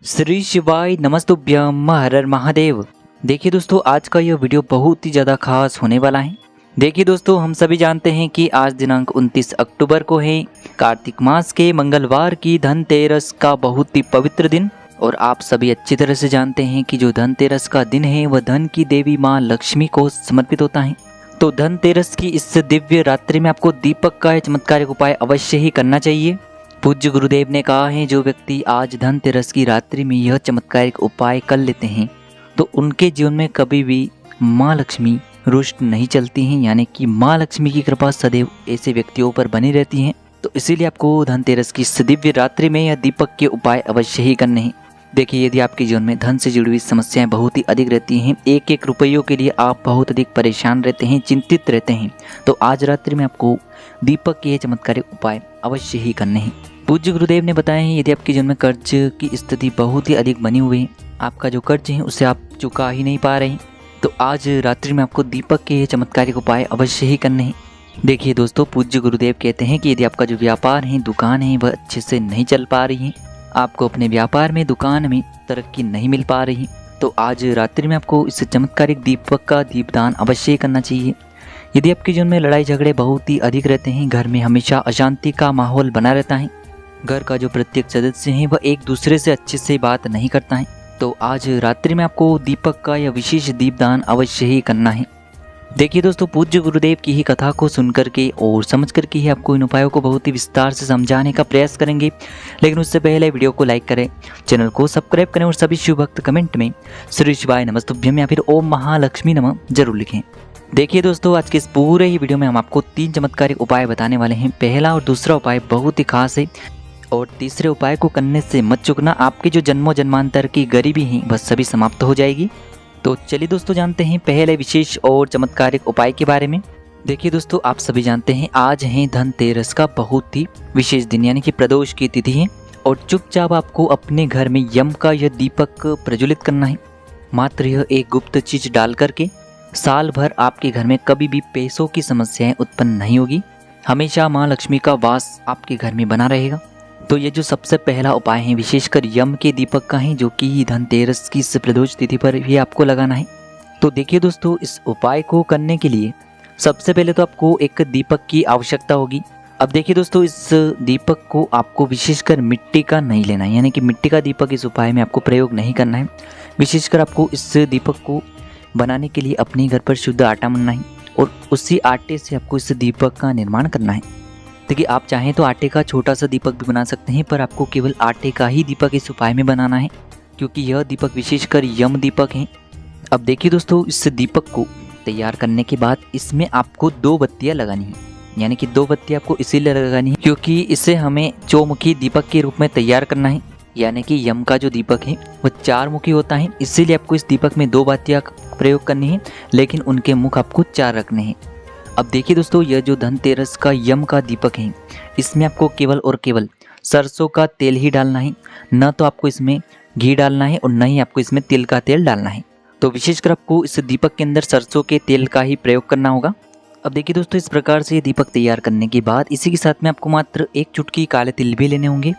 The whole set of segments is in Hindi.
श्री शिवाय नमस्तुभ्यम हर हर महादेव। देखिए दोस्तों, आज का यह वीडियो बहुत ही ज़्यादा खास होने वाला है। देखिए दोस्तों, हम सभी जानते हैं कि आज दिनांक 29 अक्टूबर को है कार्तिक मास के मंगलवार की धनतेरस का बहुत ही पवित्र दिन। और आप सभी अच्छी तरह से जानते हैं कि जो धनतेरस का दिन है वह धन की देवी माँ लक्ष्मी को समर्पित होता है। तो धनतेरस की इस दिव्य रात्रि में आपको दीपक का चमत्कारिक उपाय अवश्य ही करना चाहिए। पूज्य गुरुदेव ने कहा है, जो व्यक्ति आज धनतेरस की रात्रि में यह चमत्कारिक उपाय कर लेते हैं तो उनके जीवन में कभी भी माँ लक्ष्मी रुष्ट नहीं चलती हैं, यानी कि माँ लक्ष्मी की कृपा सदैव ऐसे व्यक्तियों पर बनी रहती है। तो इसीलिए आपको धनतेरस की इस दिव्य रात्रि में यह दीपक के उपाय अवश्य ही करने हैं। देखिए, यदि आपके जीवन में धन से जुड़ी हुई समस्याएं बहुत ही अधिक रहती हैं, एक एक रुपयों के लिए आप बहुत अधिक परेशान रहते हैं, चिंतित रहते हैं, तो आज रात्रि में आपको दीपक के चमत्कारिक उपाय अवश्य ही करने हैं। पूज्य गुरुदेव ने बताया है, यदि आपके जीवन में कर्ज की स्थिति बहुत ही अधिक बनी हुई है, आपका जो कर्ज है उसे आप चुका ही नहीं पा रहे हैं, तो आज रात्रि में आपको दीपक के चमत्कारिक उपाय अवश्य ही करने हैं। देखिए दोस्तों, पूज्य गुरुदेव कहते हैं कि यदि आपका जो व्यापार है, दुकान है, वह अच्छे से नहीं चल पा रही है, आपको अपने व्यापार में, दुकान में तरक्की नहीं मिल पा रही, तो आज रात्रि में आपको इस चमत्कारिक दीपक का दीपदान अवश्य ही करना चाहिए। यदि आपके जीवन में लड़ाई झगड़े बहुत ही अधिक रहते हैं, घर में हमेशा अशांति का माहौल बना रहता है, घर का जो प्रत्येक सदस्य है वह एक दूसरे से अच्छे से बात नहीं करता है, तो आज रात्रि में आपको दीपक का यह विशेष दीपदान अवश्य ही करना है। देखिए दोस्तों, पूज्य गुरुदेव की ही कथा को सुनकर के और समझ करके ही आपको इन उपायों को बहुत ही विस्तार से समझाने का प्रयास करेंगे। लेकिन उससे पहले वीडियो को लाइक करें, चैनल को सब्सक्राइब करें और सभी शिव भक्त कमेंट में श्री शिवाय नमस्तुभ्यम या फिर ओम महालक्ष्मी नमः जरूर लिखें। देखिए दोस्तों, आज के इस पूरे ही वीडियो में हम आपको 3 चमत्कारिक उपाय बताने वाले हैं। पहला और दूसरा उपाय बहुत ही खास है और तीसरे उपाय को करने से मत चूकना, आपके जो जन्मों जन्मांतर की गरीबी है वह सभी समाप्त हो जाएगी। तो चलिए दोस्तों, जानते हैं पहले विशेष और चमत्कारिक उपाय के बारे में। देखिए दोस्तों, आप सभी जानते हैं आज है धनतेरस का बहुत ही विशेष दिन, यानी कि प्रदोष की तिथि है और चुपचाप आपको अपने घर में यम का यह दीपक प्रज्वलित करना है। मात्र यह एक गुप्त चीज डाल करके साल भर आपके घर में कभी भी पैसों की समस्याएं उत्पन्न नहीं होगी, हमेशा माँ लक्ष्मी का वास आपके घर में बना रहेगा। तो ये जो सबसे पहला उपाय है विशेषकर यम के दीपक का है, जो कि धनतेरस की इस प्रदोष तिथि पर ही आपको लगाना है। तो देखिए दोस्तों, इस उपाय को करने के लिए सबसे पहले तो आपको एक दीपक की आवश्यकता होगी। अब देखिए दोस्तों, इस दीपक को आपको विशेषकर मिट्टी का नहीं लेना है, यानी कि मिट्टी का दीपक इस उपाय में आपको प्रयोग नहीं करना है। विशेषकर आपको इस दीपक को बनाने के लिए अपने घर पर शुद्ध आटा मलना है और उसी आटे से आपको इस दीपक का निर्माण करना है। देखिए, आप चाहें तो आटे का छोटा सा दीपक भी बना सकते हैं, पर आपको केवल आटे का ही दीपक इस उपाय में बनाना है, क्योंकि यह दीपक विशेषकर यम दीपक है। अब देखिए दोस्तों, इस दीपक को तैयार करने के बाद इसमें आपको 2 बत्तियां लगानी है, यानी कि 2 बत्तियां आपको इसीलिए लगानी है क्योंकि इसे हमें चौमुखी दीपक के रूप में तैयार करना है। यानी कि यम का जो दीपक है वह 4 मुखी होता है, इसीलिए आपको इस दीपक में 2 बत्तियां प्रयोग करनी है, लेकिन उनके मुख आपको 4 रखने हैं। अब देखिए दोस्तों, यह जो धनतेरस का यम का दीपक है, इसमें आपको केवल और केवल सरसों का तेल ही डालना है, न तो आपको इसमें घी डालना है और न ही आपको इसमें तिल का तेल डालना है। तो विशेषकर आपको इस दीपक के अंदर सरसों के तेल का ही प्रयोग करना होगा। अब देखिए दोस्तों, इस प्रकार से ये दीपक तैयार करने के बाद इसी के साथ में आपको मात्र 1 चुटकी काले तिल भी लेने होंगे।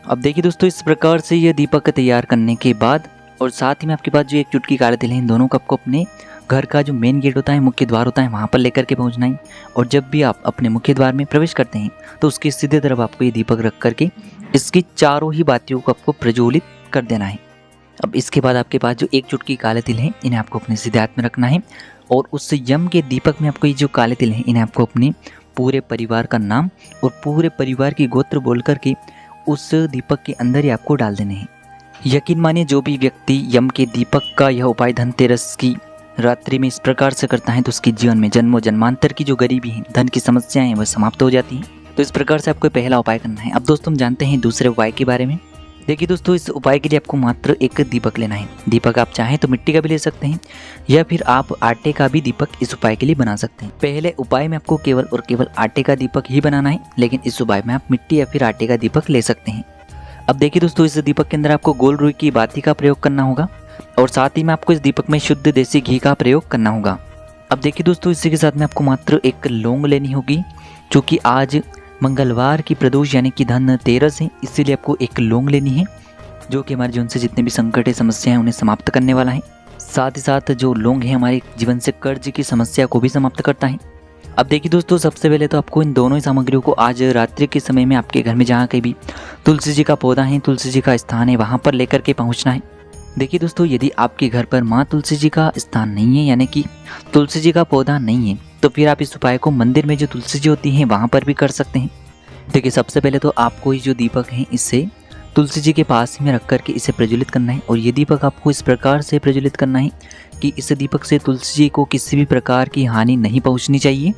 अब देखिए दोस्तों, इस प्रकार से यह दीपक तैयार करने के बाद और साथ ही में आपके पास जो 1 चुटकी काले तिल है, इन दोनों को आपको अपने घर का जो मेन गेट होता है, मुख्य द्वार होता है, वहाँ पर लेकर के पहुँचना है। और जब भी आप अपने मुख्य द्वार में प्रवेश करते हैं तो उसकी सीधे तरफ आपको ये दीपक रख करके इसकी चारों ही बातियों को आपको प्रज्वलित कर देना है। अब इसके बाद आपके पास जो 1 चुटकी काले तिल हैं, इन्हें आपको अपने सीधे हाथ में रखना है और उस यम के दीपक में आपको ये जो काले तिल हैं, इन्हें आपको अपने पूरे परिवार का नाम और पूरे परिवार की गोत्र बोल करके उस दीपक के अंदर ही आपको डाल देने हैं। यकीन मानिए, जो भी व्यक्ति यम के दीपक का यह उपाय धनतेरस की रात्रि में इस प्रकार से करता है तो उसके जीवन में जन्मों जन्मांतर की जो गरीबी है, धन की समस्याएं हैं, वह समाप्त हो जाती हैं। तो इस प्रकार से आपको पहला उपाय करना है। अब दोस्तों, हम जानते हैं दूसरे उपाय के बारे में। देखिए दोस्तों, इस उपाय के लिए आपको मात्र 1 दीपक लेना है। दीपक आप चाहें तो मिट्टी का भी ले सकते हैं या फिर आप आटे का भी दीपक इस उपाय के लिए बना सकते हैं। पहले उपाय में आपको केवल और केवल आटे का दीपक ही बनाना है, लेकिन इस उपाय में आप मिट्टी या फिर आटे का दीपक ले सकते हैं। अब देखिए दोस्तों, इस दीपक के अंदर आपको गोल रुई की बाती का प्रयोग करना होगा और साथ ही में आपको इस दीपक में शुद्ध देसी घी का प्रयोग करना होगा। अब देखिए दोस्तों, इसी के साथ में आपको मात्र 1 लौंग लेनी होगी, क्योंकि आज मंगलवार की प्रदोष यानी कि धनतेरस है, इसीलिए आपको 1 लौंग लेनी है। जो कि हमारे जीवन से जितने भी संकट है, समस्या है, उन्हें समाप्त करने वाला है। साथ ही साथ जो लौंग है हमारे जीवन से कर्ज की समस्या को भी समाप्त करता है। अब देखिए दोस्तों, सबसे पहले तो आपको इन दोनों ही सामग्रियों को आज रात्रि के समय में आपके घर में जहाँ कहीं भी तुलसी जी का पौधा है, तुलसी जी का स्थान है, वहाँ पर लेकर के पहुँचना है। देखिए दोस्तों, यदि आपके घर पर माँ तुलसी जी का स्थान नहीं है, यानी कि तुलसी जी का पौधा नहीं है, तो फिर आप इस उपाय को मंदिर में जो तुलसी जी होती हैं वहाँ पर भी कर सकते हैं। देखिए, सबसे पहले तो आपको ये जो दीपक है इसे तुलसी जी के पास में रख करके इसे प्रज्वलित करना है। और ये दीपक आपको इस प्रकार से प्रज्वलित करना है कि इस दीपक से तुलसी जी को किसी भी प्रकार की हानि नहीं पहुँचनी चाहिए।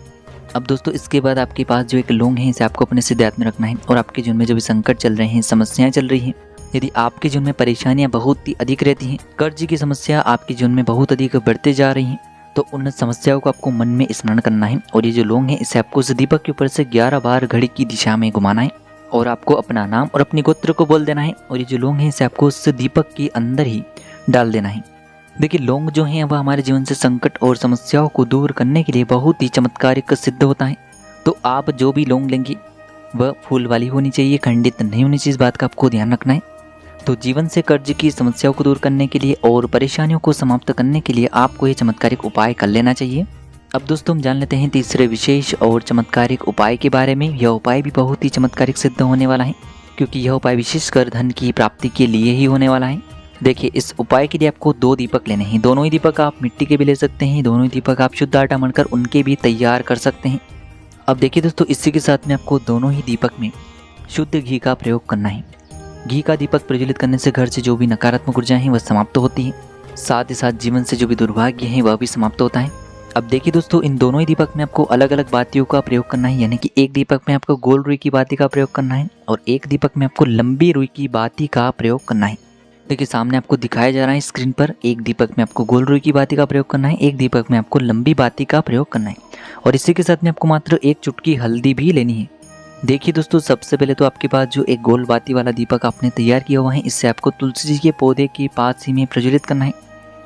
अब दोस्तों, इसके बाद आपके पास जो एक लौंग है इसे आपको अपने सिद्ध हाथ में रखना है। और आपके जीवन में जो भी संकट चल रहे हैं, समस्याएं चल रही हैं, यदि आपके जीवन में परेशानियां बहुत ही अधिक रहती हैं, कर्ज की समस्या आपके जीवन में बहुत अधिक बढ़ते जा रही हैं, तो उन समस्याओं को आपको मन में स्मरण करना है। और ये जो लौंग है इसे आपको उस दीपक के ऊपर से 11 बार घड़ी की दिशा में घुमाना है। और आपको अपना नाम और अपनी गोत्र को बोल देना है। और ये जो लौंग है इसे आपको उस दीपक के अंदर ही डाल देना है। देखिए, लौंग जो है वह हमारे जीवन से संकट और समस्याओं को दूर करने के लिए बहुत ही चमत्कारिक सिद्ध होता है। तो आप जो भी लौंग लेंगे वह फूल वाली होनी चाहिए, खंडित नहीं होनी चाहिए, इस बात का आपको ध्यान रखना है। तो जीवन से कर्ज की समस्याओं को दूर करने के लिए और परेशानियों को समाप्त करने के लिए आपको ये चमत्कारिक उपाय कर लेना चाहिए। अब दोस्तों, हम जान लेते हैं तीसरे विशेष और चमत्कारिक उपाय के बारे में। यह उपाय भी बहुत ही चमत्कारिक सिद्ध होने वाला है, क्योंकि यह उपाय विशेषकर धन की प्राप्ति के लिए ही होने वाला है। देखिए, इस उपाय के लिए आपको 2 दीपक लेने हैं। दोनों ही दीपक आप मिट्टी के भी ले सकते हैं, दोनों ही दीपक आप शुद्ध आटा मढ़कर उनके भी तैयार कर सकते हैं। अब देखिए दोस्तों, इसी के साथ में आपको दोनों ही दीपक में शुद्ध घी का प्रयोग करना है। घी का दीपक प्रज्वलित करने से घर से जो भी नकारात्मक ऊर्जा है वह समाप्त होती है। साथ ही साथ जीवन से जो भी दुर्भाग्य है वह भी समाप्त होता है। अब देखिए दोस्तों, इन दोनों ही दीपक में आपको अलग अलग बातियों का प्रयोग करना है। यानी कि एक दीपक में आपको गोल रुई की बाती का प्रयोग करना है और एक दीपक में आपको लंबी रुई की बाती का प्रयोग करना है। देखिए, सामने आपको दिखाया जा रहा है स्क्रीन पर, एक दीपक में आपको गोल रुई की बाती का प्रयोग करना है, एक दीपक में आपको लंबी बाती का प्रयोग करना है। और इसी के साथ में आपको मात्र 1 चुटकी हल्दी भी लेनी है। देखिए दोस्तों, सबसे पहले तो आपके पास जो एक गोल बाती वाला दीपक आपने तैयार किया हुआ है, इससे आपको तुलसी जी के पौधे के पास ही में प्रज्वलित करना है।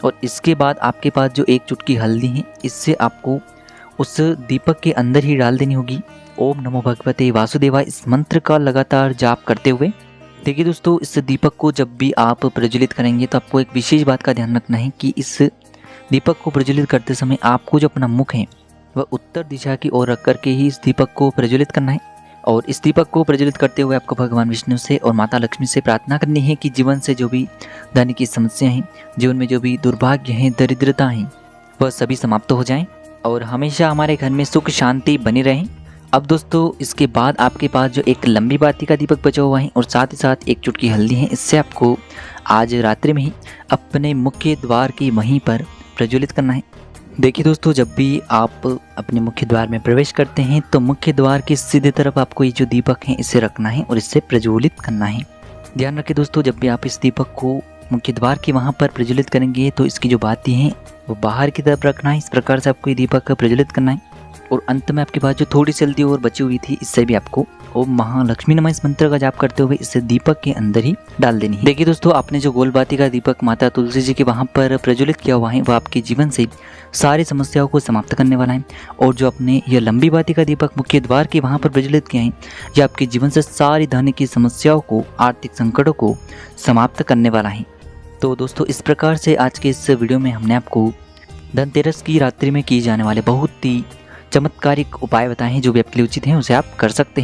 और इसके बाद आपके पास जो 1 चुटकी हल्दी है, इससे आपको उस दीपक के अंदर ही डाल देनी होगी। ओम नमो भगवते वासुदेवाय इस मंत्र का लगातार जाप करते हुए। देखिए दोस्तों, इस दीपक को जब भी आप प्रज्वलित करेंगे तो आपको एक विशेष बात का ध्यान रखना है कि इस दीपक को प्रज्वलित करते समय आपको जो अपना मुख है वह उत्तर दिशा की ओर रख करके ही इस दीपक को प्रज्वलित करना है। और इस दीपक को प्रज्वलित करते हुए आपको भगवान विष्णु से और माता लक्ष्मी से प्रार्थना करनी है कि जीवन से जो भी धन की समस्या हैं, जीवन में जो भी दुर्भाग्य हैं, दरिद्रता हैं, वह सभी समाप्त हो जाएं और हमेशा हमारे घर में सुख शांति बनी रहे। अब दोस्तों, इसके बाद आपके पास जो एक लंबी बाती का दीपक बचा हुआ है और साथ ही साथ 1 चुटकी हल्दी है, इससे आपको आज रात्रि में ही अपने मुख्य द्वार की वहीं पर प्रज्वलित करना है। देखिए दोस्तों, जब भी आप अपने मुख्य द्वार में प्रवेश करते हैं तो मुख्य द्वार की सीधे तरफ आपको ये जो दीपक है इसे रखना है और इससे प्रज्वलित करना है। ध्यान रखें दोस्तों, जब भी आप इस दीपक को मुख्य द्वार के वहाँ पर प्रज्वलित करेंगे तो इसकी जो बाती है वो बाहर की तरफ रखना है। इस प्रकार से आपको ये दीपक प्रज्वलित करना है। और अंत में आपके पास जो थोड़ी सी हल्दी और बची हुई थी, इससे भी आपको ओम महालक्ष्मी नमः इस मंत्र का जाप करते हुए इसे दीपक के अंदर ही डाल देनी है। देखिए दोस्तों, आपने जो गोल बाती का दीपक माता तुलसी जी के वहाँ पर प्रज्वलित किया हुआ है वह आपके जीवन से सारी समस्याओं को समाप्त करने वाला है। और जो आपने यह लंबी बाती का दीपक मुख्य द्वार के वहाँ पर प्रज्वलित किया है, यह आपके जीवन से सारी धन की समस्याओं को, आर्थिक संकटों को समाप्त करने वाला है। तो दोस्तों, इस प्रकार से आज के इस वीडियो में हमने आपको धनतेरस की रात्रि में किए जाने वाले बहुत ही चमत्कारिक उपाय बताए हैं। जो भी आपके लिए उचित हैं उसे आप कर सकते हैं।